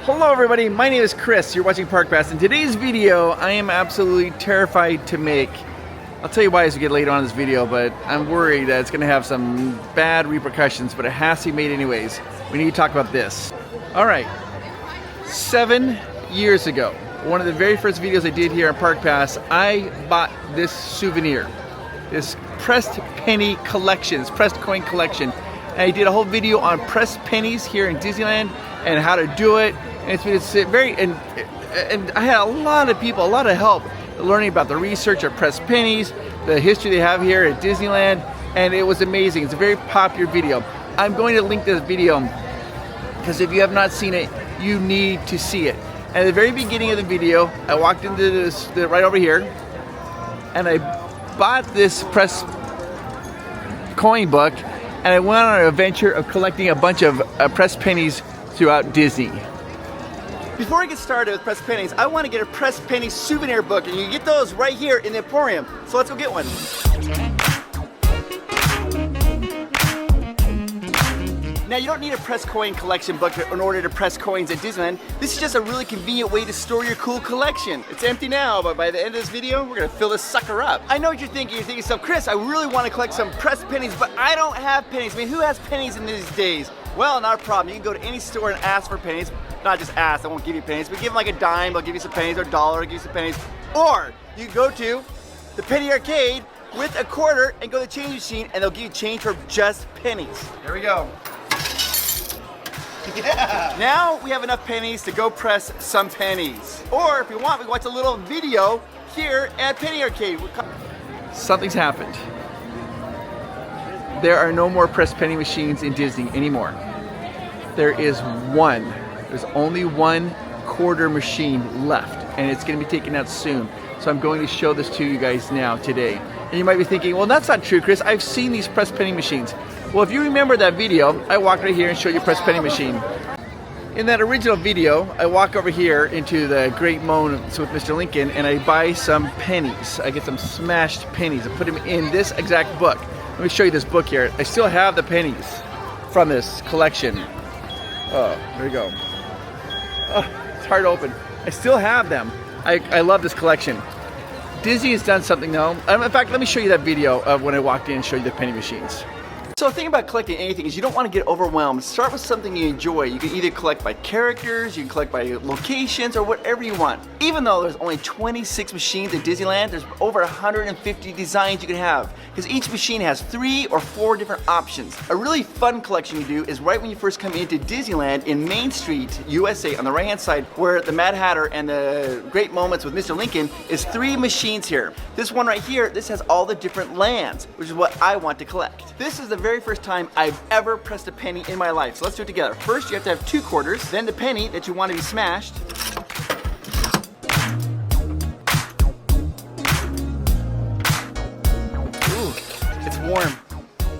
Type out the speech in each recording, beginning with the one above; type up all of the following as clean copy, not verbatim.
Hello everybody, my name is Chris, you're watching Park Pass. In today's video, I am absolutely terrified to make. I'll tell you why as we get later on in this video, but I'm worried that it's going to have some bad repercussions, but it has to be made anyways. We need to talk about this. Alright, 7 years ago, one of the very first videos I did here on Park Pass, I bought this souvenir. This pressed penny collections, pressed coin collection. And I did a whole video on pressed pennies here in Disneyland and how to do it. And it's very, and I had a lot of people, a lot of help learning about the research of pressed pennies, the history they have here at Disneyland, and it was amazing. It's a very popular video. I'm going to link this video because if you have not seen it, you need to see it. And at the very beginning of the video, I walked into this, right over here, and I bought this pressed coin book, and I went on an adventure of collecting a bunch of pressed pennies throughout Disney. Before I get started with pressed pennies, I want to get a pressed penny souvenir book, and you can get those right here in the Emporium. So let's go get one. Now you don't need a pressed coin collection book in order to press coins at Disneyland. This is just a really convenient way to store your cool collection. It's empty now, but by the end of this video, we're gonna fill this sucker up. I know what you're thinking. You're thinking to yourself, Chris, I really want to collect some pressed pennies, but I don't have pennies. I mean, who has pennies in these days? Well, not a problem. You can go to any store and ask for pennies. Not just ask, they won't give you pennies, but give them like a dime, they'll give you some pennies, or a dollar, they'll give you some pennies. Or you can go to the penny arcade with a quarter and go to the change machine, and they'll give you change for just pennies. There we go. Yeah. Now we have enough pennies to go press some pennies. Or if you want, we can watch a little video here at Penny Arcade. Something's happened. There are no more pressed penny machines in Disney anymore. There is one. There's only one quarter machine left, and it's going to be taken out soon. So I'm going to show this to you guys now today. And you might be thinking, well, that's not true, Chris. I've seen these pressed penny machines. Well, if you remember that video, I walked right here and showed you a pressed penny machine. In that original video, I walk over here into the Great Moments with Mr. Lincoln, and I buy some pennies. I get some smashed pennies. I put them in this exact book. Let me show you this book here. I still have the pennies from this collection. Oh, there you go. Oh, it's hard to open. I still have them. I love this collection. Disney has done something though. In fact, let me show you that video of when I walked in and showed you the penny machines. So the thing about collecting anything is you don't want to get overwhelmed. Start with something you enjoy. You can either collect by characters, you can collect by locations, or whatever you want. Even though there's only 26 machines at Disneyland, there's over 150 designs you can have. Because each machine has 3 or 4 different options. A really fun collection you do is right when you first come into Disneyland in Main Street, USA, on the right hand side, where the Mad Hatter and the Great Moments with Mr. Lincoln is 3 machines here. This one right here, this has all the different lands, which is what I want to collect. This is the very first time I've ever pressed a penny in my life. So let's do it together. First, you have to have 2 quarters, then the penny that you want to be smashed. Ooh, it's warm.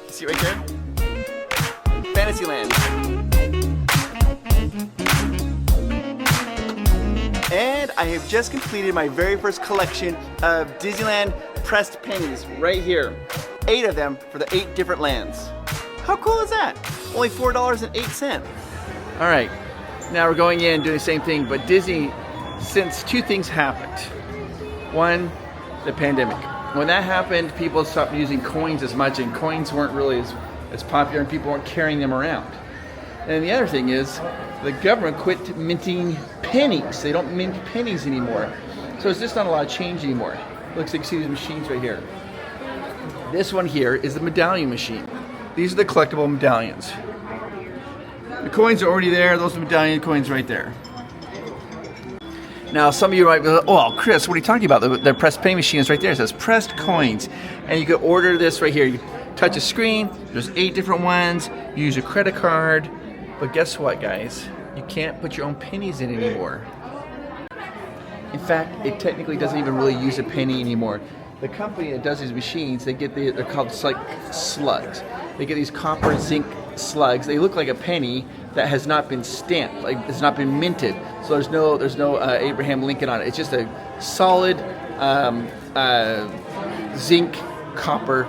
See right there? Fantasyland. And I have just completed my very first collection of Disneyland pressed pennies right here. 8 of them for the 8 different lands. How cool is that? Only $4.08. All right, now we're going in doing the same thing, but Disney, since 2 things happened. One, the pandemic. When that happened, people stopped using coins as much, and coins weren't really as popular, and people weren't carrying them around. And the other thing is, the government quit minting pennies. They don't mint pennies anymore. So it's just not a lot of change anymore. Looks like you can see these machines right here. This one here is the medallion machine. These are the collectible medallions. The coins are already there. Those are medallion coins right there. Now, some of you might be like, oh, Chris, what are you talking about? The pressed penny machine is right there. It says pressed coins. And you can order this right here. You touch a screen. There's 8 different ones. You use your credit card. But guess what, guys? You can't put your own pennies in anymore. In fact, it technically doesn't even really use a penny anymore. The company that does these machines, they're called like slugs. They get these copper zinc slugs. They look like a penny that has not been stamped, like it's not been minted. So there's no Abraham Lincoln on it. It's just a solid zinc copper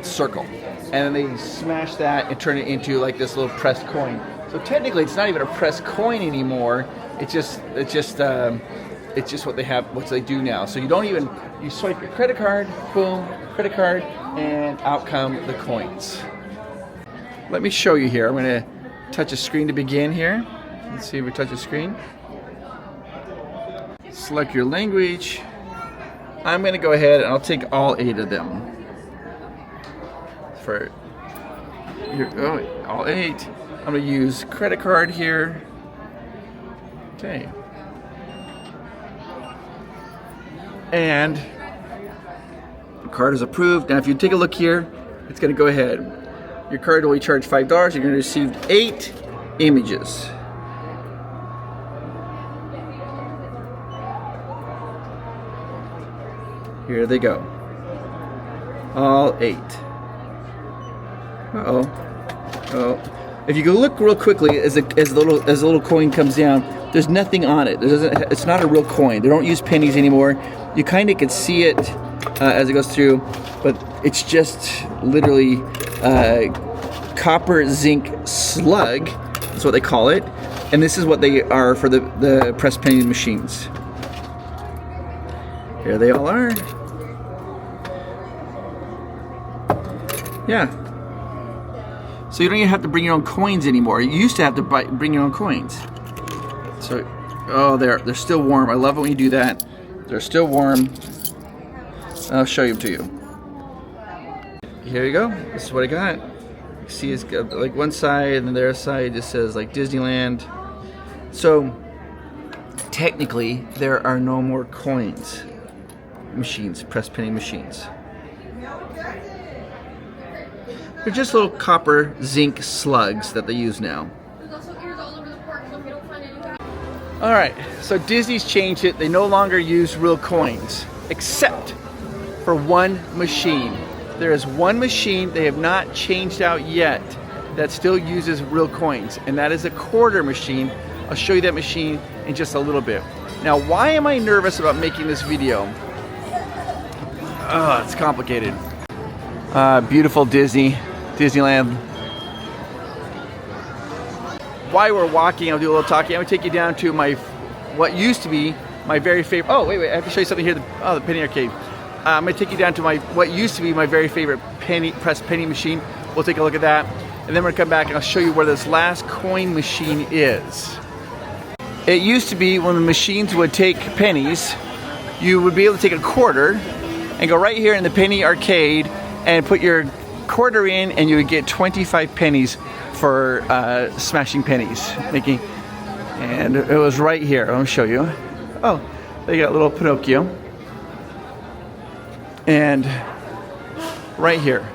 circle. And then they smash that and turn it into like this little pressed coin. So technically, it's not even a pressed coin anymore. It's just what they have, what they do now. So you don't even, you swipe your credit card, boom, credit card, and out come the coins. Let me show you here. I'm going to touch a screen to begin here. Let's see if we touch a screen. Select your language. I'm going to go ahead and I'll take all 8 of them. For all 8. I'm going to use credit card here. Okay. And the card is approved. Now if you take a look here, it's going to go ahead. Your card will be charged $5. You're going to receive 8 images. Here they go. All 8. If you go look real quickly as the little coin comes down, there's nothing on it. It's not a real coin. They don't use pennies anymore. You kind of can see it as it goes through, but it's just literally copper zinc slug. That's what they call it, and this is what they are for the press penny machines. Here they all are. Yeah. So you don't even have to bring your own coins anymore. You used to have to bring your own coins. So, oh, they're still warm. I love it when you do that. They're still warm. I'll show them to you. Here you go. This is what I got. You see, it's got like one side, and then the other side just says like Disneyland. So, technically, there are no more coins machines, press penny machines. They're just little copper zinc slugs that they use now. Alright, so Disney's changed it. They no longer use real coins, except for one machine. There is one machine they have not changed out yet that still uses real coins, and that is a quarter machine. I'll show you that machine in just a little bit. Now, why am I nervous about making this video? Oh, it's complicated. Beautiful Disneyland. While we're walking, I'll do a little talking. I'm gonna take you down to what used to be my very favorite. Oh, wait, I have to show you something here. The penny arcade. I'm gonna take you down to what used to be my very favorite press penny machine. We'll take a look at that, and then we're gonna come back and I'll show you where this last coin machine is. It used to be when the machines would take pennies, you would be able to take a quarter and go right here in the penny arcade and put your quarter in, and you would get 25 pennies for smashing pennies, and it was right here. I'll show you. Oh, they got a little Pinocchio, and right here,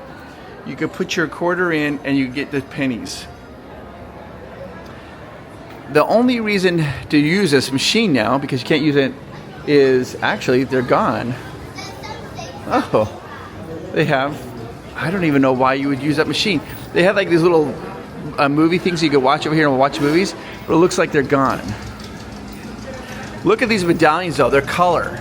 you could put your quarter in, and you get the pennies. The only reason to use this machine now, because you can't use it, is actually they're gone. Oh, they have. I don't even know why you would use that machine. They have like these little movie things you could watch over here and watch movies, but it looks like they're gone. Look at these medallions though, their color.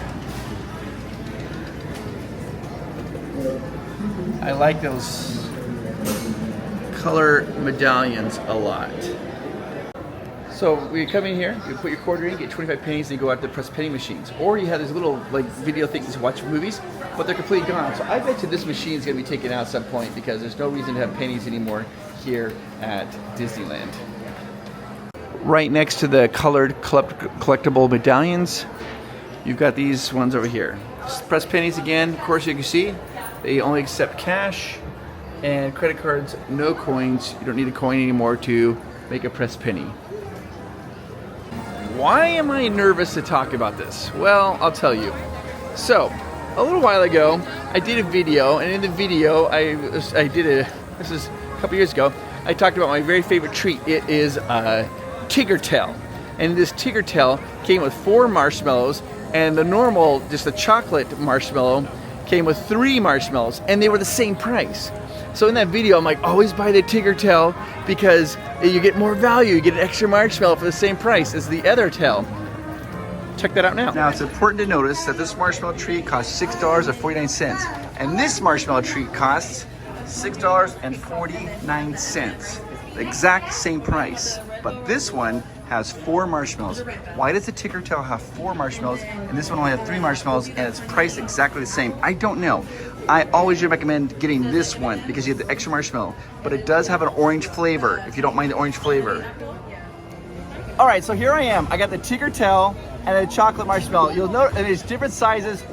I like those color medallions a lot. So we come in here, you put your quarter in, get 25 pennies, and you go out to press penny machines. Or you have these little like video things to watch movies, but they're completely gone. So I bet you this machine is going to be taken out at some point because there's no reason to have pennies anymore here at Disneyland. Right next to the colored collectible medallions, you've got these ones over here. Press pennies again. Of course, you can see they only accept cash and credit cards, no coins. You don't need a coin anymore to make a press penny. Why am I nervous to talk about this? Well, I'll tell you. So, a little while ago, I did a video, and in the video, this is a couple years ago, I talked about my very favorite treat. It is Tigger Tail. And this Tigger Tail came with 4 marshmallows, and the normal, just the chocolate marshmallow, came with 3 marshmallows, and they were the same price. So in that video, I'm like, always buy the Tigger Tail because you get more value. You get an extra marshmallow for the same price as the other tail. Check that out now. Now, it's important to notice that this marshmallow treat costs $6.49, and this marshmallow treat costs $6.49. the exact same price, but this one has 4 marshmallows. Why does the Ticker Tail have 4 marshmallows and this one only has 3 marshmallows and it's priced exactly the same? I don't know. I always recommend getting this one because you have the extra marshmallow, but it does have an orange flavor if you don't mind the orange flavor. All right, so here I am. I got the Ticker Tail and the chocolate marshmallow. You'll notice and it's different sizes,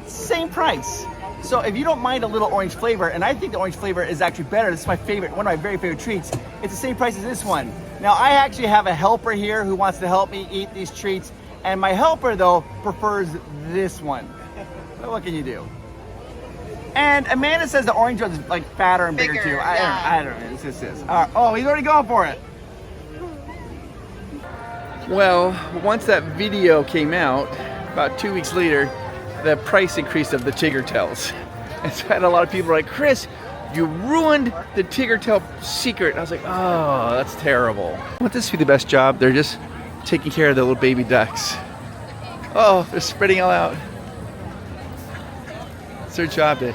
same price. So if you don't mind a little orange flavor, and I think the orange flavor is actually better, this is my favorite, one of my very favorite treats, it's the same price as this one. Now I actually have a helper here who wants to help me eat these treats, and my helper though prefers this one. But what can you do? And Amanda says the orange one's like fatter and bigger too. Yeah. I don't know, it's just this. Oh, he's already going for it. Well, once that video came out, about 2 weeks later, the price increase of the Ticker Tails. And so I had a lot of people like, Chris, you ruined the Ticker Tail secret. I was like, oh, that's terrible. Wouldn't this be the best job? They're just taking care of the little baby ducks. Oh, they're spreading all out. It's their job to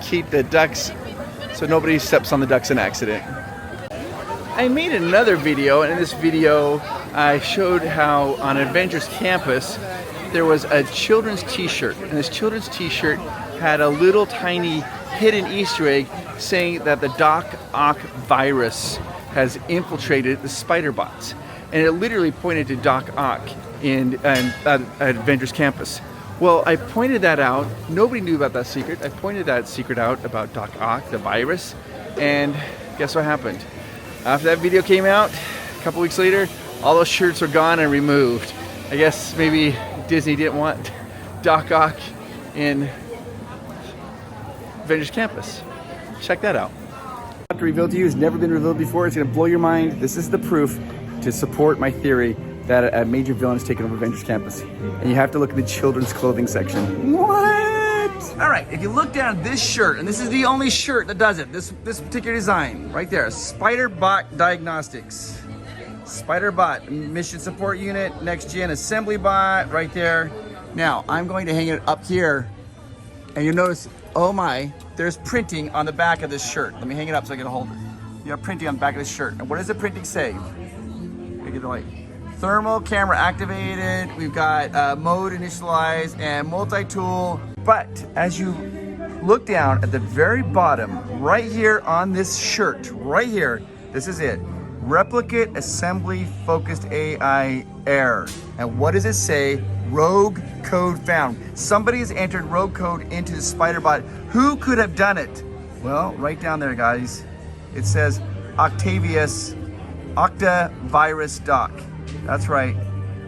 keep the ducks so nobody steps on the ducks in accident. I made another video, and in this video I showed how on Avengers campus there was a children's t-shirt, and this children's t-shirt had a little tiny hidden Easter egg saying that the Doc Ock virus has infiltrated the spider bots, and it literally pointed to Doc Ock at Avengers campus. Well, I pointed that out. Nobody knew about that secret. I pointed that secret out about Doc Ock, the virus, and guess what happened? After that video came out, a couple weeks later, all those shirts were gone and removed. I guess maybe Disney didn't want Doc Ock in Avengers campus. Check that out. What I have to reveal to you has never been revealed before. It's going to blow your mind. This is the proof to support my theory that a major villain has taken over Avengers campus. And you have to look at the children's clothing section. What? All right, if you look down at this shirt, and this is the only shirt that does it, this particular design, right there, Spider Bot Diagnostics. Spider Bot, Mission Support Unit, Next Gen Assembly Bot, right there. Now, I'm going to hang it up here, and you'll notice, oh my, there's printing on the back of this shirt. Let me hang it up so I can hold it. You have printing on the back of this shirt. And what does the printing say? We get the light. Thermal camera activated. We've got mode initialized and multi-tool. But as you look down at the very bottom, right here on this shirt, right here, this is it. Replicate assembly focused AI error. And what does it say? Rogue code found. Somebody has entered rogue code into the SpiderBot. Who could have done it? Well, right down there, guys. It says Octavius Octavirus Doc. That's right.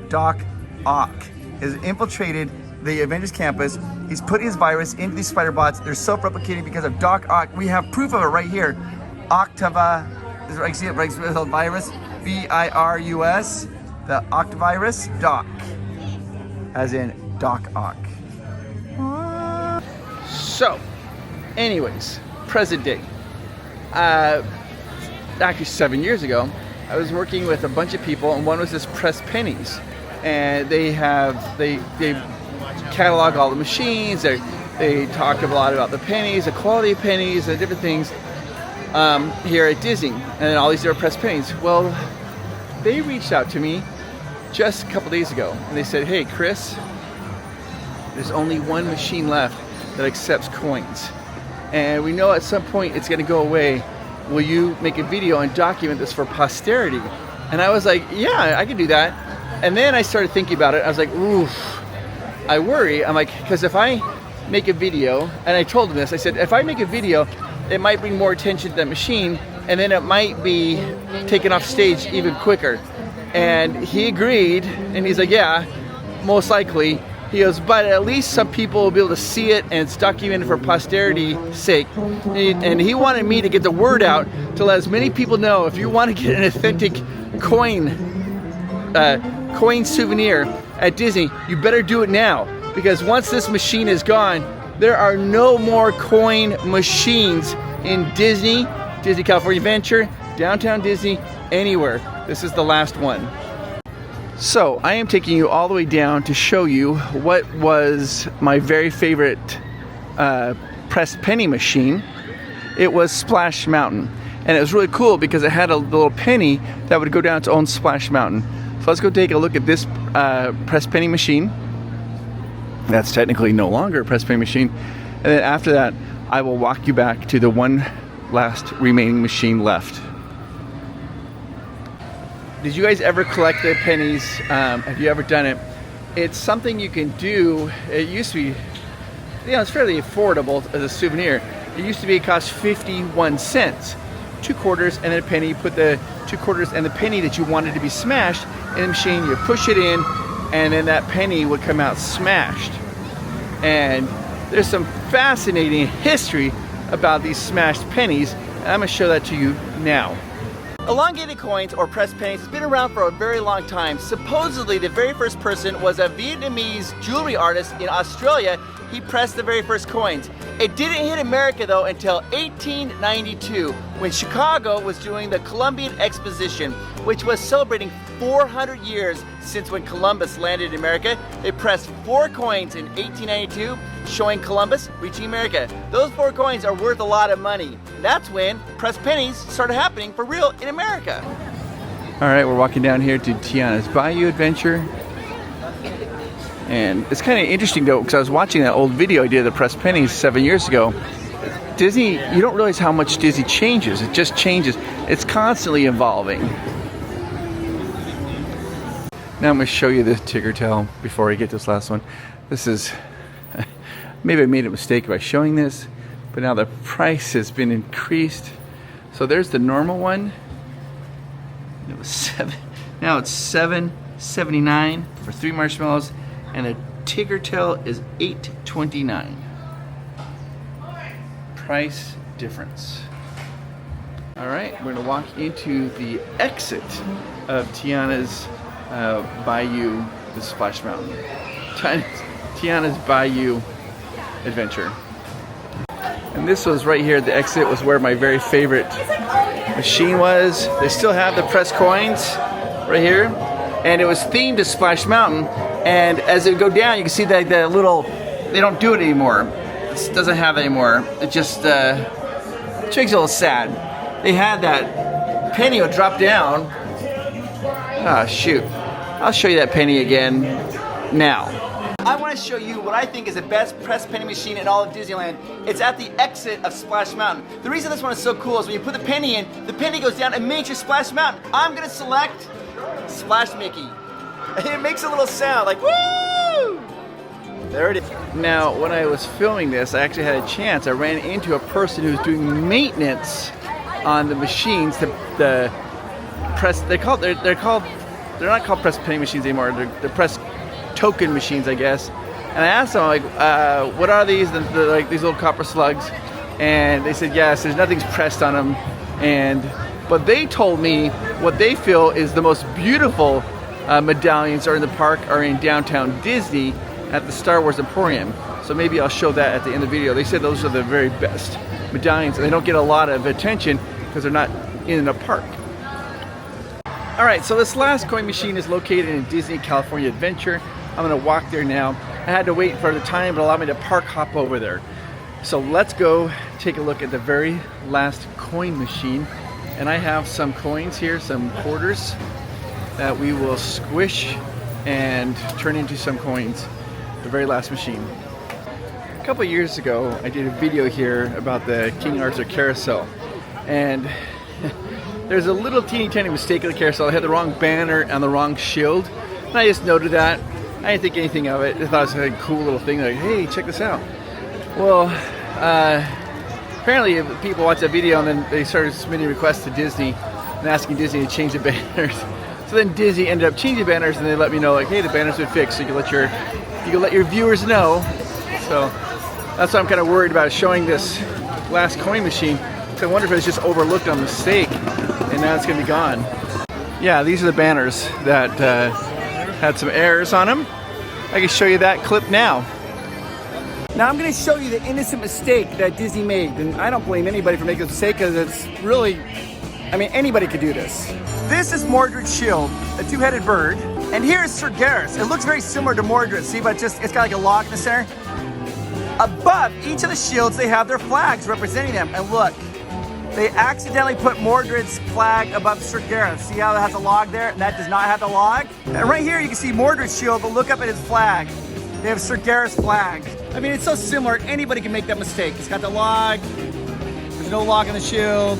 Doc Ock has infiltrated the Avengers campus. He's put his virus into these spider bots. They're self-replicating because of Doc Ock. We have proof of it right here. I see it right with the virus, virus, the Octavirus Doc, as in Doc Ock. So, anyways, present day. Actually 7 years ago, I was working with a bunch of people, and one was this Press Pennies, and they catalog all the machines. They talk a lot about the pennies, the quality of pennies, and different things. Here at Disney, and all these different Press Pennies. Well, they reached out to me just a couple days ago, and they said, hey Chris, there's only one machine left that accepts coins, and we know at some point it's going to go away. Will you make a video and document this for posterity? And I was like, yeah, I can do that. And then I started thinking about it. I was like, oof, I worry. I'm like, because if I make a video, and I told him this, I said, if I make a video, it might bring more attention to that machine, and then it might be taken off stage even quicker. And he agreed, and he's like, yeah, most likely. He goes, but at least some people will be able to see it, and it's documented for posterity's sake. And he wanted me to get the word out to let as many people know, if you want to get an authentic coin souvenir at Disney, you better do it now. Because once this machine is gone, there are no more coin machines in Disney, Disney California Adventure, Downtown Disney, anywhere. This is the last one. So I am taking you all the way down to show you what was my very favorite pressed penny machine. It was Splash Mountain. And it was really cool because it had a little penny that would go down its own Splash Mountain. So let's go take a look at this press penny machine. That's technically no longer a press penny machine. And then after that, I will walk you back to the one last remaining machine left. Did you guys ever collect the pennies? Have you ever done it? It's something you can do. It used to be, it's fairly affordable as a souvenir. It used to be, it cost 51 cents. 2 quarters and then a penny. You put the 2 quarters and the penny that you wanted to be smashed in the machine, you push it in, and then that penny would come out smashed. And there's some fascinating history about these smashed pennies, and I'm going to show that to you now. Elongated coins, or pressed pennies, has been around for a very long time. Supposedly, the very first person was a Vietnamese jewelry artist in Australia. He pressed the very first coins. It didn't hit America though until 1892, when Chicago was doing the Columbian Exposition, which was celebrating 400 years since when Columbus landed in America. They pressed 4 coins in 1892, showing Columbus reaching America. Those 4 coins are worth a lot of money. That's when pressed pennies started happening for real in America. All right, we're walking down here to Tiana's Bayou Adventure. And it's kind of interesting though, because I was watching that old video I did of the pressed pennies 7 years ago. Disney, you don't realize how much Disney changes. It just changes. It's constantly evolving. Now I'm going to show you the ticker tail before I get this last one. This is, maybe I made a mistake by showing this, but now the price has been increased. So there's the normal one. It was 7. Now it's $7.79 for 3 marshmallows, and the ticker tail is $8.29. Price difference. All right, we're gonna walk into the exit of Tiana's Bayou, the Splash Mountain. Tiana's Bayou Adventure. And this was right here, the exit was where my very favorite machine was. They still have the pressed coins right here. And it was themed to Splash Mountain. And as it would go down, you can see that the little, they don't do it anymore. It doesn't have it anymore. It just makes it a little sad. They had that penny would drop down. Ah, shoot. I'll show you that penny again now. I want to show you what I think is the best pressed penny machine in all of Disneyland. It's at the exit of Splash Mountain. The reason this one is so cool is when you put the penny in, the penny goes down and makes your Splash Mountain. I'm going to select Splash Mickey. It makes a little sound like woo! There it is. Now, when I was filming this, I actually had a chance. I ran into a person who's doing maintenance on the machines. The press, they're not called press penny machines anymore. They're press token machines, I guess. And I asked them, like, what are these? Like these little copper slugs. And they said, yes, there's nothing's pressed on them. But they told me what they feel is the most beautiful medallions are in the park are in downtown Disney at the Star Wars Emporium. So maybe I'll show that at the end of the video. They said those are the very best medallions, and they don't get a lot of attention because they're not in a park. All right, so this last coin machine is located in Disney California Adventure. I'm gonna walk there now. I had to wait for the time, but allowed me to park hop over there. So let's go take a look at the very last coin machine. And I have some coins here, some quarters that we will squish and turn into some coins. The very last machine. A couple years ago, I did a video here about the King Arthur carousel. And there's a little teeny tiny mistake in the carousel. I had the wrong banner on the wrong shield. And I just noted that. I didn't think anything of it. I thought it was a cool little thing, like, hey, check this out. Well, apparently people watched that video and then they started submitting requests to Disney and asking Disney to change the banners. So then Disney ended up changing the banners, and they let me know, like, hey, the banners been fixed, so you can let your viewers know. So that's why I'm kind of worried about showing this last coin machine. So I wonder if it's just overlooked on mistake and now it's gonna be gone. Yeah, these are the banners that had some errors on them. I can show you that clip now. Now I'm going to show you the innocent mistake that Disney made, and I don't blame anybody for making this mistake because it's really, I mean, anybody could do this. This is Mordred's shield, a two-headed bird, and here's Sir Garrus. It looks very similar to Mordred, see, but just it's got like a lock in the center. Above each of the shields, they have their flags representing them, and look, They accidentally put Mordred's flag above Sir Gareth. See how it has a log there? And that does not have the log. And right here you can see Mordred's shield, but look up at his flag. They have Sir Gareth's flag. I mean, it's so similar, anybody can make that mistake. It's got the log. There's no log in the shield.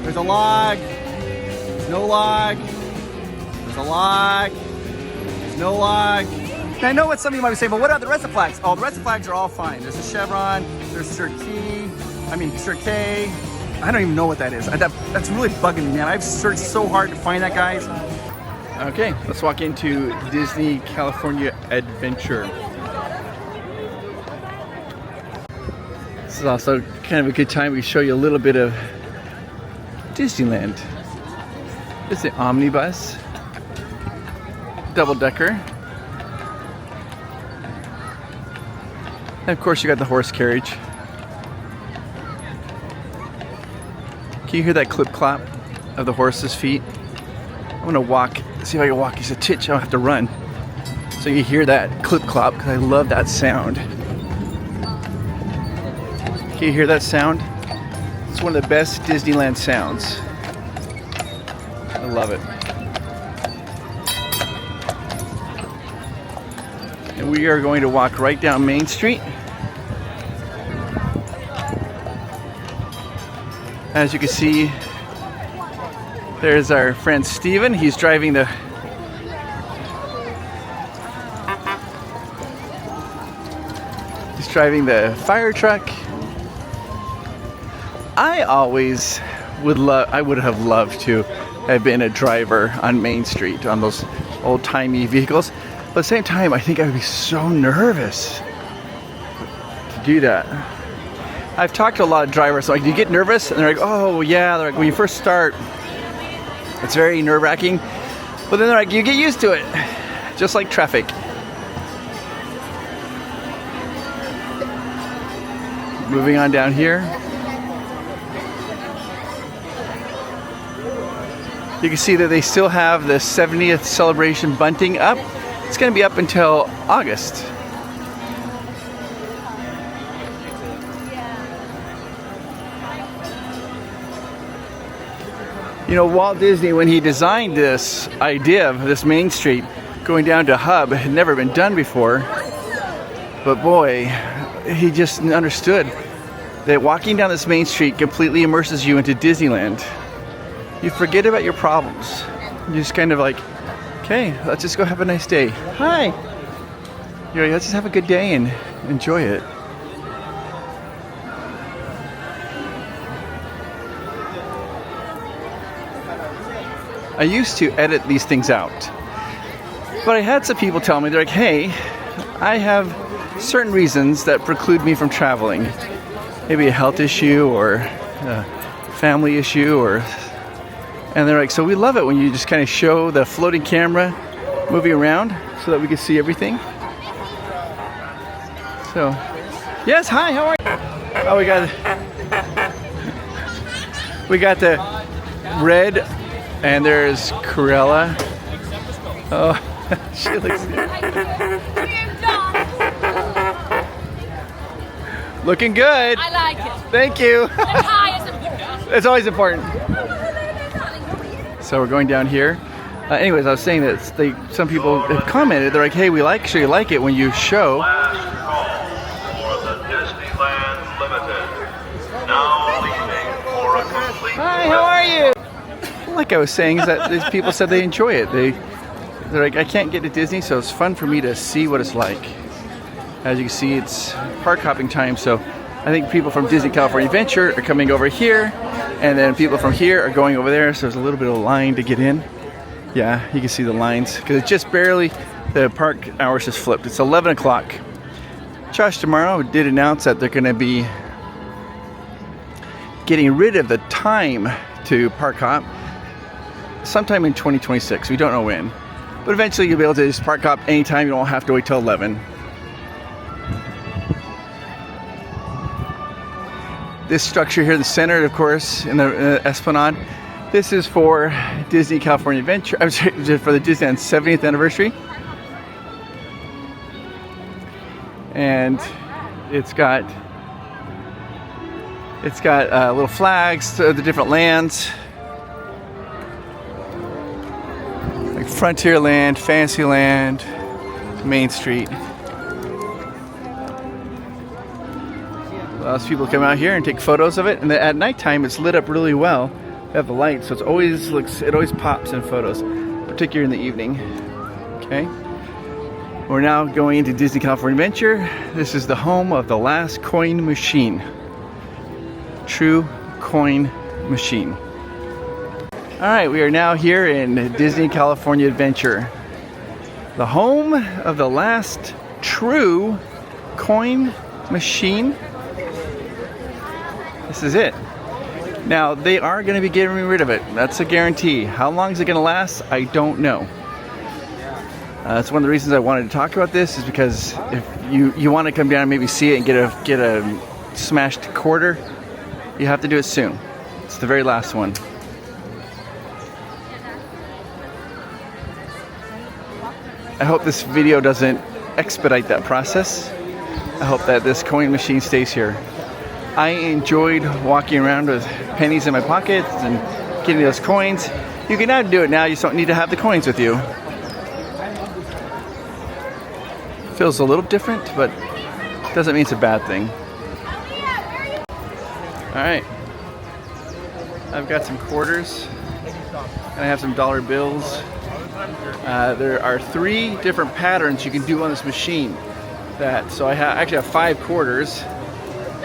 There's a log. There's no log. There's a log. There's no log. Now, I know what some of you might be saying, but what are the rest of the flags? Oh, the rest of the flags are all fine. There's a chevron. There's Sir K. I don't even know what that is. That's really bugging me, man. I've searched so hard to find that, guys. Okay, let's walk into Disney California Adventure. This is also kind of a good time. We show you a little bit of Disneyland. It's an omnibus, double-decker. And of course you got the horse carriage. Can you hear that clip-clop of the horse's feet? I'm gonna walk, see if I can walk. He's a titch, I don't have to run. So you hear that clip-clop, because I love that sound. Can you hear that sound? It's one of the best Disneyland sounds. I love it. And we are going to walk right down Main Street. As you can see, there's our friend Steven. He's driving the fire truck. I would have loved to have been a driver on Main Street on those old-timey vehicles. But at the same time, I think I would be so nervous to do that. I've talked to a lot of drivers, so like, do you get nervous? And they're like, oh yeah, they're like, when you first start, it's very nerve-wracking. But then they're like, you get used to it, just like traffic. Moving on down here. You can see that they still have the 70th celebration bunting up. It's going to be up until August. You know, Walt Disney, when he designed this idea of this Main Street going down to Hub, had never been done before. But boy, he just understood that walking down this Main Street completely immerses you into Disneyland. You forget about your problems. You just kind of like, okay, let's just go have a nice day. Hi. You're like, let's just have a good day and enjoy it. I used to edit these things out, but I had some people tell me, they're like, hey, I have certain reasons that preclude me from traveling. Maybe a health issue or a family issue, and they're like, so we love it when you just kind of show the floating camera moving around so that we can see everything. So, yes, hi, how are you? Oh, we got the red, and there's Cruella. Oh, she looks looking good. I like it. Thank you. The tie is important. It's always important. So we're going down here. Anyways, I was saying that some people have commented. They're like, "Hey, we actually like it when you show." Last call for the Disneyland Limited. Now leaving for a complete. Hi, how are you? Like I was saying, is that these people said they enjoy it. They're like, I can't get to Disney, so it's fun for me to see what it's like. As you can see, it's park hopping time, so I think people from Disney California Adventure are coming over here, and then people from here are going over there, so there's a little bit of a line to get in. Yeah, you can see the lines, because it's just barely, the park hours just flipped. It's 11 o'clock. Josh tomorrow did announce that they're going to be getting rid of the time to park hop sometime in 2026. We don't know when. But eventually you'll be able to just park hop anytime. You don't have to wait till 11. This structure here in the center, of course, in the Esplanade, this is for Disney California Adventure. I'm sorry, for the Disneyland 70th anniversary. And it's got It's got little flags to the different lands. Like Frontierland, Fantasyland, Main Street. Lots of people come out here and take photos of it, and at nighttime it's lit up really well. They have the light, so it always pops in photos, particularly in the evening. Okay. We're now going into Disney California Adventure. This is the home of the last coin machine. True coin machine. All right, we are now here in Disney California Adventure. The home of the last true coin machine. This is it. Now, they are going to be getting rid of it. That's a guarantee. How long is it going to last? I don't know. That's one of the reasons I wanted to talk about this, is because if you want to come down and maybe see it and get a smashed quarter, you have to do it soon. It's the very last one. I hope this video doesn't expedite that process. I hope that this coin machine stays here. I enjoyed walking around with pennies in my pockets and getting those coins. You can now do it now, you just don't need to have the coins with you. Feels a little different, but doesn't mean it's a bad thing. Alright. I've got some quarters, and I have some dollar bills. There are 3 different patterns you can do on this machine. So I actually have 5 quarters.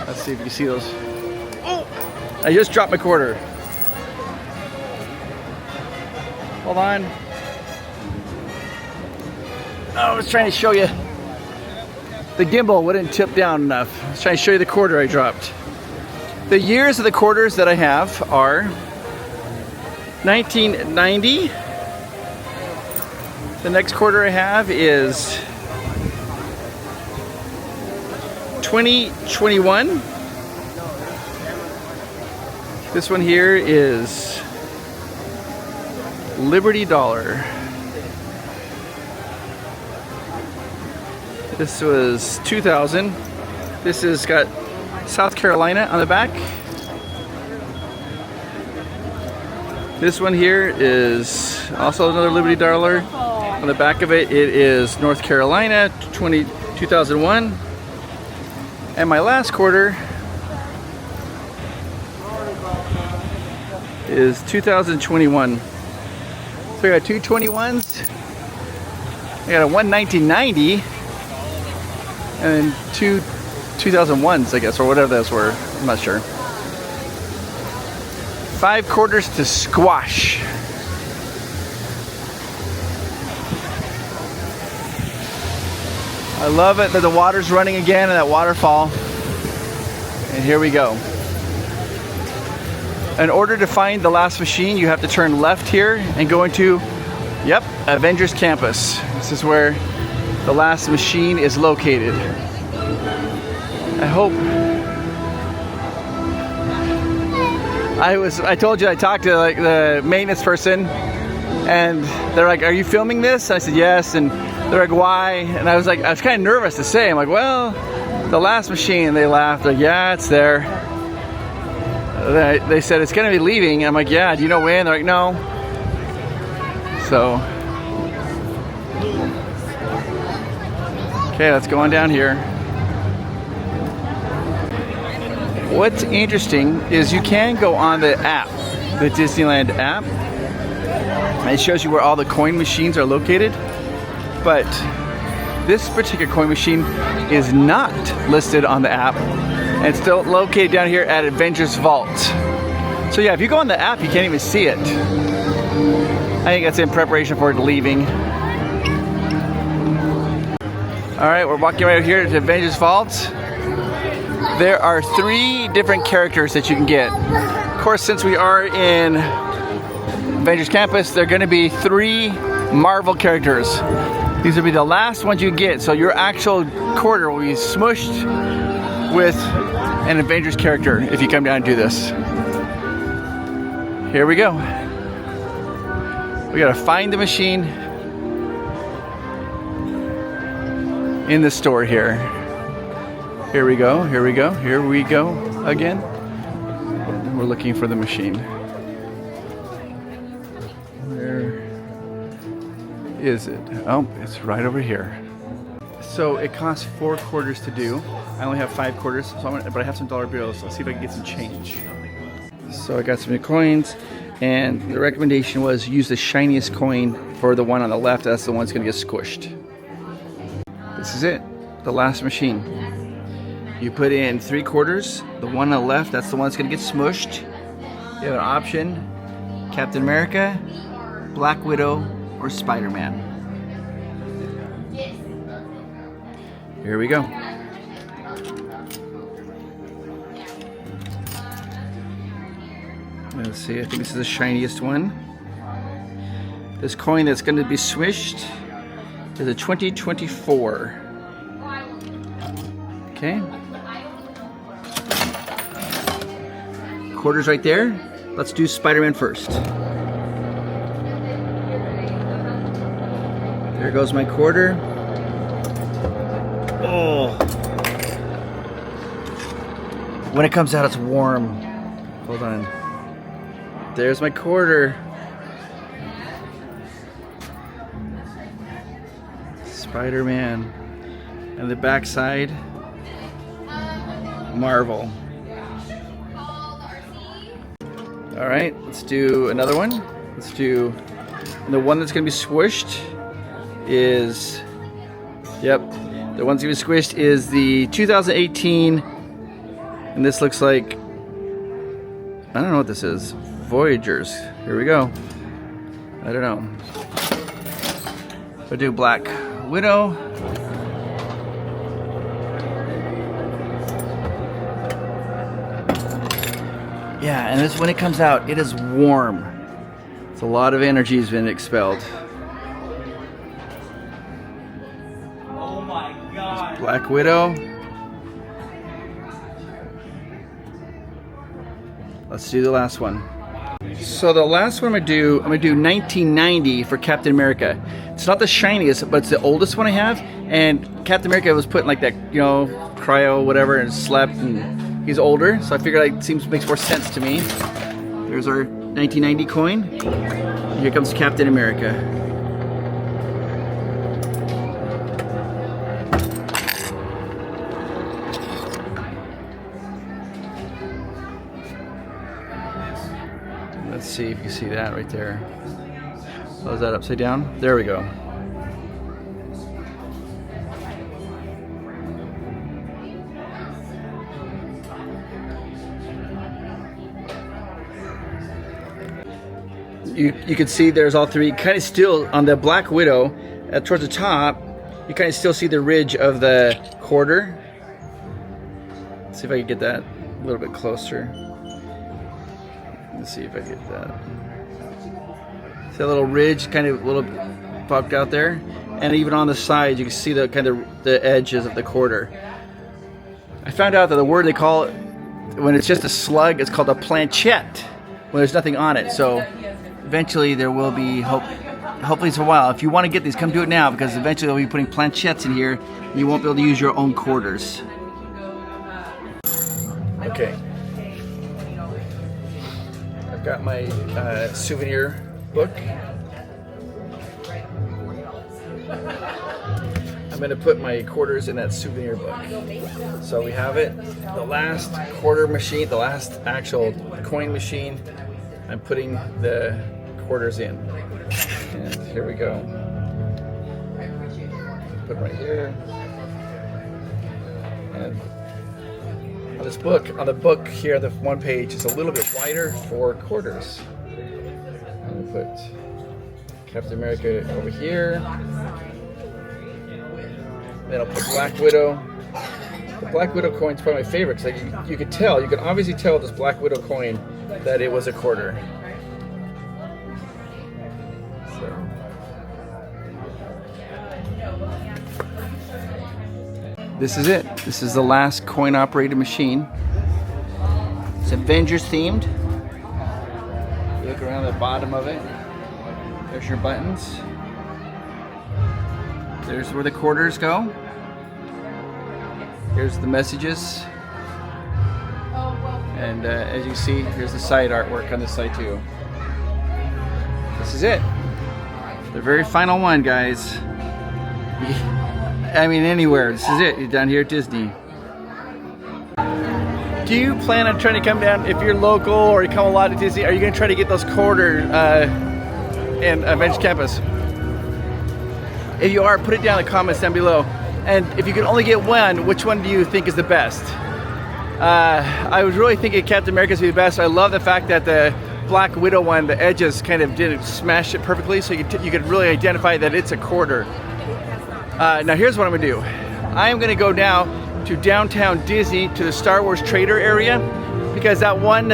Let's see if you can see those. Oh! I just dropped my quarter. Hold on. Oh, I was trying to show you. The gimbal wouldn't tip down enough. I was trying to show you the quarter I dropped. The years of the quarters that I have are 1990. The next quarter I have is 2021. This one here is Liberty Dollar. This was 2000. This has got South Carolina on the back. This one here is also another Liberty Dollar. On the back of it, it is North Carolina 2001. And my last quarter is 2021. So I got 2 21s. I got a 1990 and 2 2001s, I guess, or whatever those were. I'm not sure. 5 quarters to squash. I love it that the water's running again in that waterfall. And here we go. In order to find the last machine, you have to turn left here and go into, yep, Avengers Campus. This is where the last machine is located. I hope. I told you I talked to like the maintenance person, and they're like, "Are you filming this?" I said, "Yes," and they're like, "Why?" And I was kind of nervous to say. I'm like, "Well, the last machine." And they laughed. They're like, "Yeah, it's there." They said it's gonna be leaving. And I'm like, "Yeah, do you know when?" They're like, "No." So, okay, let's go on down here. What's interesting is you can go on the app, the Disneyland app. It shows you where all the coin machines are located. But this particular coin machine is not listed on the app. And it's still located down here at Avengers Vault. So yeah, if you go on the app, you can't even see it. I think that's in preparation for it leaving. All right, we're walking right here to Avengers Vault. There are 3 different characters that you can get. Of course, since we are in Avengers Campus, there are going to be 3 Marvel characters. These will be the last ones you get, so your actual quarter will be smushed with an Avengers character if you come down and do this. Here we go. We gotta find the machine in the store here. Here we go, here we go, here we go again. We're looking for the machine. Where is it? Oh, it's right over here. So it costs 4 quarters to do. I only have 5 quarters, so but I have some dollar bills. Let's see if I can get some change. So I got some new coins, and the recommendation was use the shiniest coin for the one on the left. That's the one that's gonna get squished. This is it, the last machine. You put in 3 quarters, the one on the left, that's the one that's gonna get smushed. You have an option, Captain America, Black Widow, or Spider-Man. Here we go. Let's see, I think this is the shiniest one. This coin that's going to be swished is a 2024. Okay. Quarters right there. Let's do Spider-Man first. There goes my quarter. Oh. When it comes out, it's warm. Hold on. There's my quarter. Spider-Man. And the back side, Marvel. All right, let's do another one. Let's do the one that's gonna be squished is, yep, the one's gonna be squished is the 2018, and this looks like, I don't know what this is. Voyagers. Here we go. I don't know. We'll do Black Widow. Yeah, and this, when it comes out, it is warm. It's a lot of energy has been expelled. Oh my God. Black Widow. Let's do the last one. So the last one I'm gonna do 1990 for Captain America. It's not the shiniest, but it's the oldest one I have. And Captain America was put in like that, you know, cryo whatever, and slept, and he's older. So I figured it makes more sense to me. There's our 1990 coin. Here comes Captain America. Let's see if you see that right there. Oh, is that upside down? There we go. You can see there's all 3. Kind of still on the Black Widow, towards the top, you kind of still see the ridge of the quarter. Let's see if I can get that a little bit closer. Let's see if I get that. See a little ridge, kind of a little popped out there, and even on the side, you can see the kind of the edges of the quarter. I found out that the word they call it when it's just a slug, it's called a planchette when there's nothing on it. So eventually there will be hopefully it's a while. If you want to get these, come do it now, because eventually they'll be putting planchettes in here, and you won't be able to use your own quarters. Okay. Got my souvenir book. I'm going to put my quarters in that souvenir book. So we have it. The last quarter machine, the last actual coin machine, I'm putting the quarters in. And here we go. Put it right here. And this book, on the book here, the one page is a little bit wider for quarters. I'm gonna put Captain America over here. Then I'll put Black Widow. The Black Widow coin's probably my favorite, because you could tell, you can obviously tell with this Black Widow coin that it was a quarter. So. This is it. This is the last coin-operated machine. It's Avengers themed. You look around the bottom of it. There's your buttons. There's where the quarters go. Here's the messages. And as you see, here's the side artwork on this side too. This is it. The very final one, guys. I mean, anywhere. This is it. You're down here at Disney. Do you plan on trying to come down, if you're local or you come a lot to Disney, are you going to try to get those quarter in Avengers Campus? If you are, put it down in the comments down below. And if you could only get one, which one do you think is the best? I was really thinking Captain America's would be the best. I love the fact that the Black Widow one, the edges kind of didn't smash it perfectly, so you could really identify that it's a quarter. Now here's what I'm gonna do. I am gonna go now to downtown Disney to the Star Wars Trader area, because that one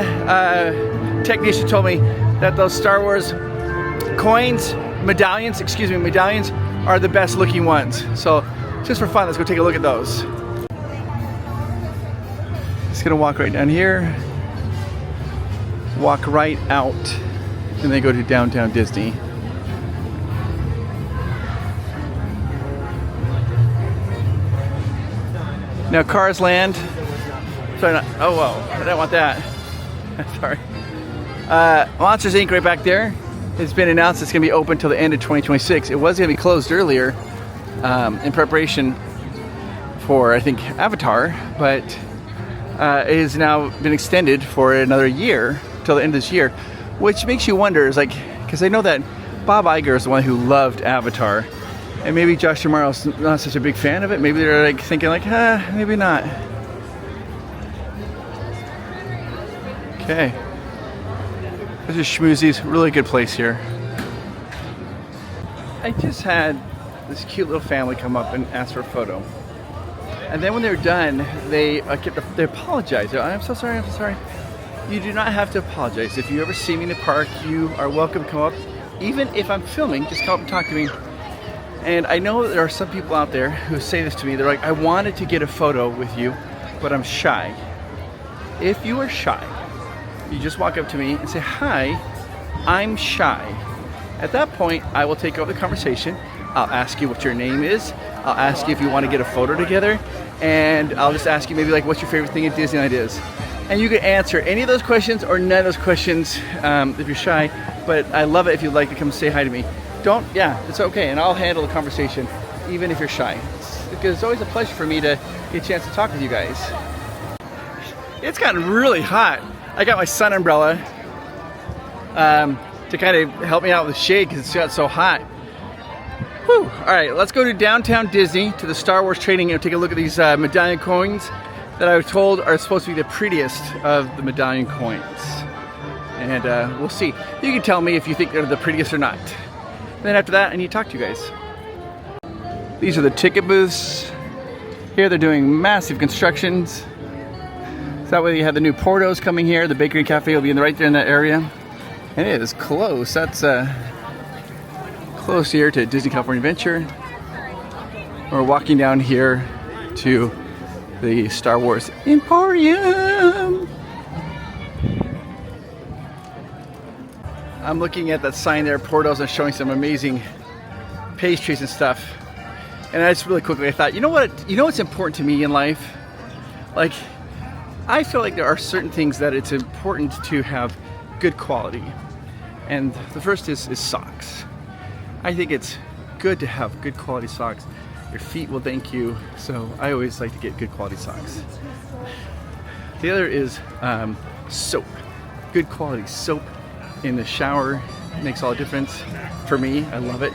technician told me that those Star Wars coins, medallions are the best looking ones. So just for fun, let's go take a look at those. Just gonna walk right down here, walk right out, and then go to downtown Disney. Now Cars Land, sorry, not, oh whoa, I didn't want that. Sorry. Monsters Inc. right back there. It's been announced it's going to be open until the end of 2026. It was going to be closed earlier in preparation for, I think, Avatar, but it has now been extended for another year, till the end of this year, which makes you wonder, is like, because I know that Bob Iger is the one who loved Avatar, and maybe Josh D'Amaro's not such a big fan of it. Maybe they're like thinking like, maybe not. Okay. This is Schmoozy's, really good place here. I just had this cute little family come up and ask for a photo. And then when they're done, they apologize. I'm so sorry, I'm so sorry. You do not have to apologize. If you ever see me in the park, you are welcome to come up. Even if I'm filming, just come up and talk to me. And I know there are some people out there who say this to me. They're like, I wanted to get a photo with you, but I'm shy. If you are shy, you just walk up to me and say, hi, I'm shy. At that point, I will take over the conversation. I'll ask you what your name is. I'll ask you if you want to get a photo together. And I'll just ask you maybe like, what's your favorite thing at Disneyland is? And you can answer any of those questions or none of those questions if you're shy. But I love it if you'd like to come say hi to me. It's okay. And I'll handle the conversation even if you're shy. Because it's always a pleasure for me to get a chance to talk with you guys. It's gotten really hot. I got my sun umbrella to kind of help me out with the shade because it's got so hot. Whew. All right, let's go to downtown Disney to the Star Wars trading and take a look at these medallion coins that I was told are supposed to be the prettiest of the medallion coins. And we'll see. You can tell me if you think they're the prettiest or not. And then after that, I need to talk to you guys. These are the ticket booths. Here they're doing massive constructions. That way you have the new Portos coming here. The bakery cafe will be right there in that area. And it is close. That's close here to Disney California Adventure. We're walking down here to the Star Wars Emporium. I'm looking at that sign there, Portos, and showing some amazing pastries and stuff. And I just really quickly I thought, you know what's important to me in life? Like, I feel like there are certain things that it's important to have good quality. And the first is socks. I think it's good to have good quality socks. Your feet will thank you. So I always like to get good quality socks. The other is soap. Good quality soap in the shower makes all the difference for me. I love it.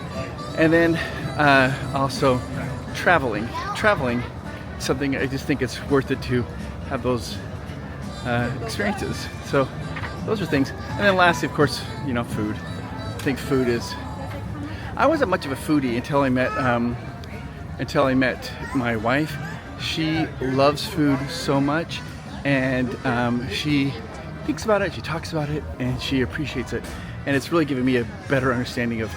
And then also traveling. Traveling, something I just think it's worth it to have those experiences. So those are things. And then lastly, of course, food. I think food is, I wasn't much of a foodie until I met my wife. She loves food so much, and she thinks about it, she talks about it, and she appreciates it. And it's really given me a better understanding of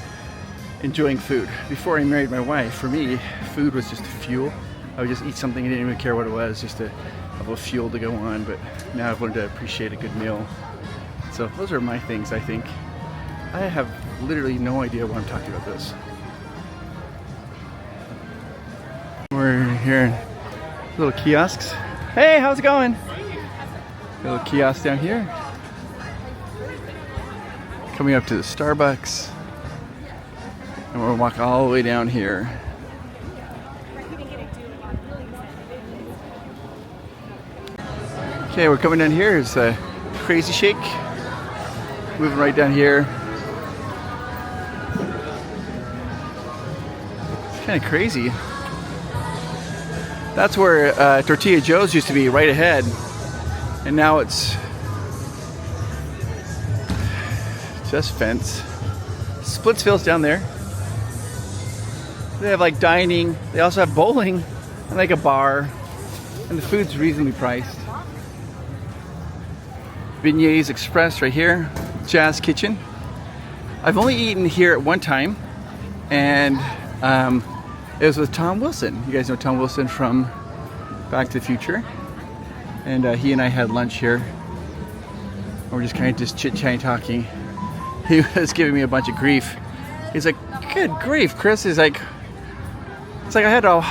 enjoying food. Before I married my wife, for me, food was just fuel. I would just eat something and didn't even care what it was, just to have a fuel to go on. But now I've learned to appreciate a good meal. So those are my things, I think. I have literally no idea why I'm talking about this. We're here in little kiosks. Hey, how's it going? Little kiosk down here. Coming up to the Starbucks. And we're gonna walk all the way down here. Okay, we're coming down here. It's a Crazy Shake. Moving right down here. It's kind of crazy. That's where Tortilla Joe's used to be, right ahead. And now it's just fence. Splitsville's down there. They have like dining. They also have bowling and like a bar. And the food's reasonably priced. Beignets Express right here. Jazz Kitchen. I've only eaten here at one time. And it was with Tom Wilson. You guys know Tom Wilson from Back to the Future. And he and I had lunch here. We're just kind of just chit-chatting, talking. He was giving me a bunch of grief. He's like, good grief, Chris. He's like, it's like I had to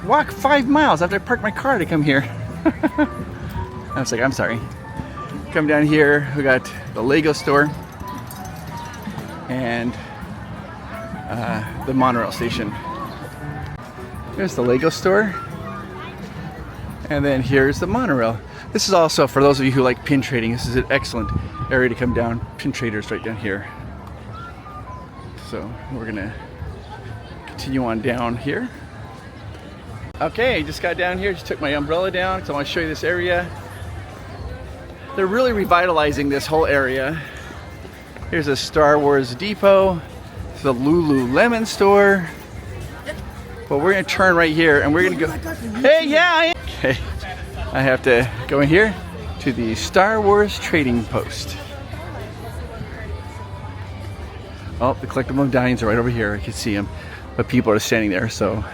walk 5 miles after I parked my car to come here. I was like, I'm sorry. Come down here, we got the Lego store and the monorail station. Here's the Lego store. And then here's the monorail. This is also, for those of you who like pin trading, this is an excellent area to come down. Pin traders right down here. So we're gonna continue on down here. Okay, just got down here, just took my umbrella down because I want to show you this area. They're really revitalizing this whole area. Here's a Star Wars depot. It's the Lululemon store. But we're gonna turn right here and we're gonna go. Hey, yeah, I am. Okay, I have to go in here to the Star Wars trading post. Oh, the collectible medallions are right over here. I can see them, but people are standing there. So,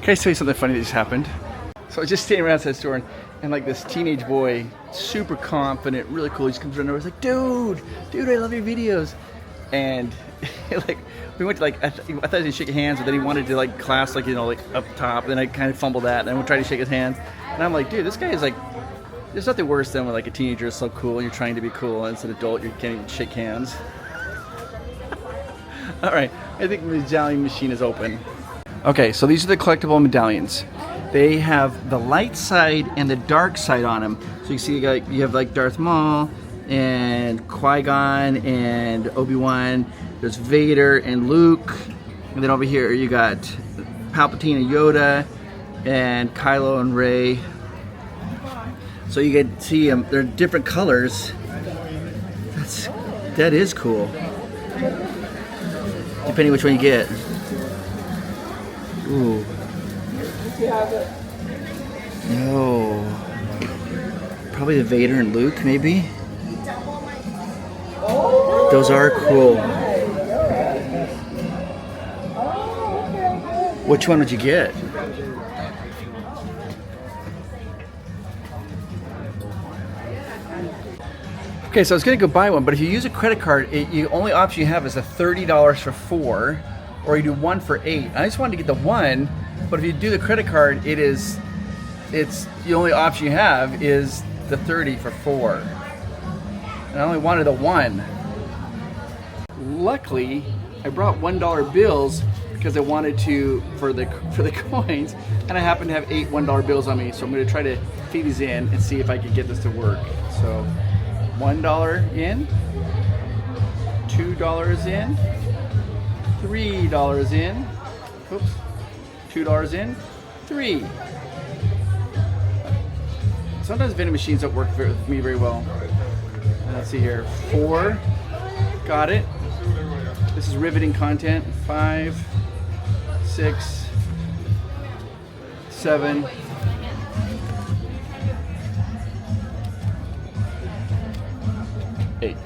can I tell you something funny that just happened? So I was just standing around outside the store, and like this teenage boy, super confident, really cool. He just comes running over. He's like, "Dude, I love your videos." And like we went to like I thought he was gonna shake hands, but then he wanted to like clasp like like up top. And then I kind of fumbled that, and then we tried to shake his hand. And I'm like, dude, this guy is like, there's nothing worse than when like a teenager is so cool and you're trying to be cool, and as an adult you can't even shake hands. All right, I think the medallion machine is open. Okay, so these are the collectible medallions. They have the light side and the dark side on them. So you see, you have like Darth Maul and Qui-Gon and Obi-Wan. There's Vader and Luke. And then over here you got Palpatine and Yoda and Kylo and Rey. So you get to see them. They're different colors. That is cool. Depending which one you get. Ooh. No. Probably the Vader and Luke, maybe. Those are cool. Which one would you get? Okay, so I was gonna go buy one, but if you use a credit card, the only option you have is a $30 for 4, or you do 1 for 8. I just wanted to get the 1, but if you do the credit card, it's the only option you have is the 30 for 4. And I only wanted the 1. Luckily, I brought $1 bills because I wanted to for the coins, and I happen to have 8 $1 bills on me, so I'm going to try to feed these in and see if I can get this to work. So $1 in, $2 in, $3 in, oops, $2 in, 3. Sometimes vending machines don't work with me very well. Let's see here, 4, got it. This is riveting content. 5, 6, 7, 8.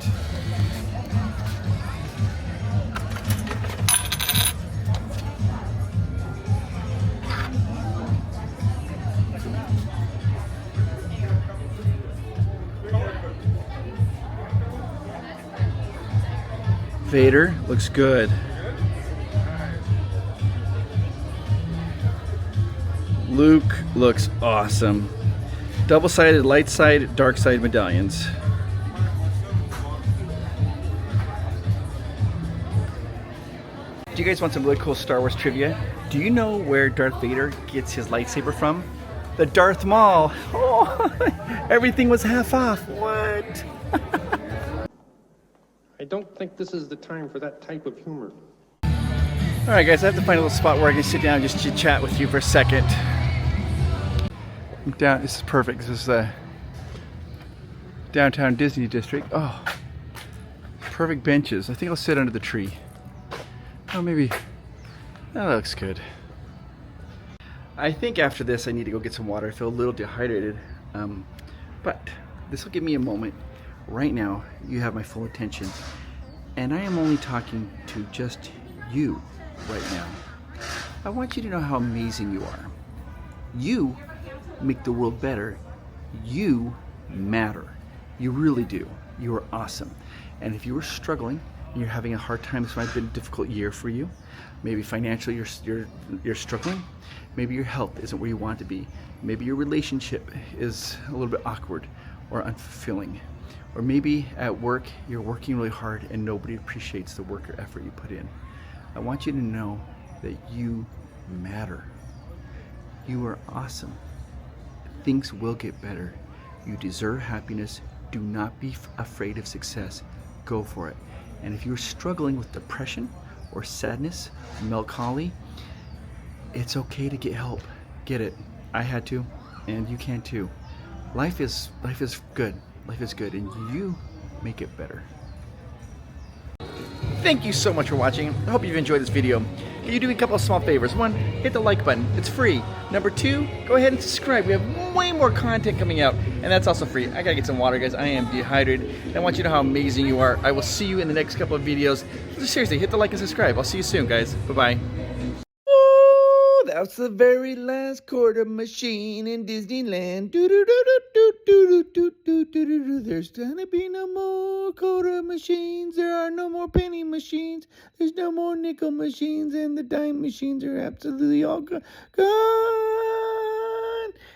Vader looks good. Luke looks awesome. Double-sided light side, dark side medallions. Do you guys want some really cool Star Wars trivia? Do you know where Darth Vader gets his lightsaber from? The Darth Mall. Oh, everything was half off. What? I don't think this is the time for that type of humor. All right, guys, I have to find a little spot where I can sit down and just chit-chat with you for a second. I'm down. This is perfect. This is the downtown Disney district. Oh, perfect benches. I think I'll sit under the tree. Oh, maybe that looks good. I think after this I need to go get some water. I feel a little dehydrated, but this will give me a moment. Right now you have my full attention, and I am only talking to just you right now. I want you to know how amazing you are. You make the world better. You matter. You really do. You are awesome. And if you are struggling, you're having a hard time, this might have been a difficult year for you. Maybe financially you're struggling. Maybe your health isn't where you want to be. Maybe your relationship is a little bit awkward or unfulfilling. Or maybe at work you're working really hard and nobody appreciates the work or effort you put in. I want you to know that you matter. You are awesome. Things will get better. You deserve happiness. Do not be afraid of success. Go for it. And if you're struggling with depression or sadness, melancholy, it's okay to get help. Get it. I had to, and you can too. Life is good. Life is good, and you make it better. Thank you so much for watching. I hope you've enjoyed this video. Can you do me a couple of small favors? One, hit the like button. It's free. Number two, go ahead and subscribe. We have way more content coming out, and that's also free. I gotta get some water, guys. I am dehydrated. And I want you to know how amazing you are. I will see you in the next couple of videos. Seriously, hit the like and subscribe. I'll see you soon, guys. Bye-bye. Oh, that's the very last quarter machine in Disneyland. There's gonna be no more quarter machines. There are no more penny machines. There's no more nickel machines, and the dime machines are absolutely all gone.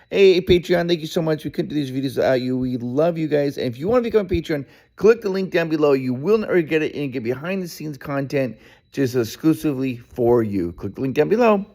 Hey, Patreon, thank you so much. We couldn't do these videos without you. We love you guys. And if you want to become a Patreon, click the link down below. You will not regret it, and get behind the scenes content just exclusively for you. Click the link down below.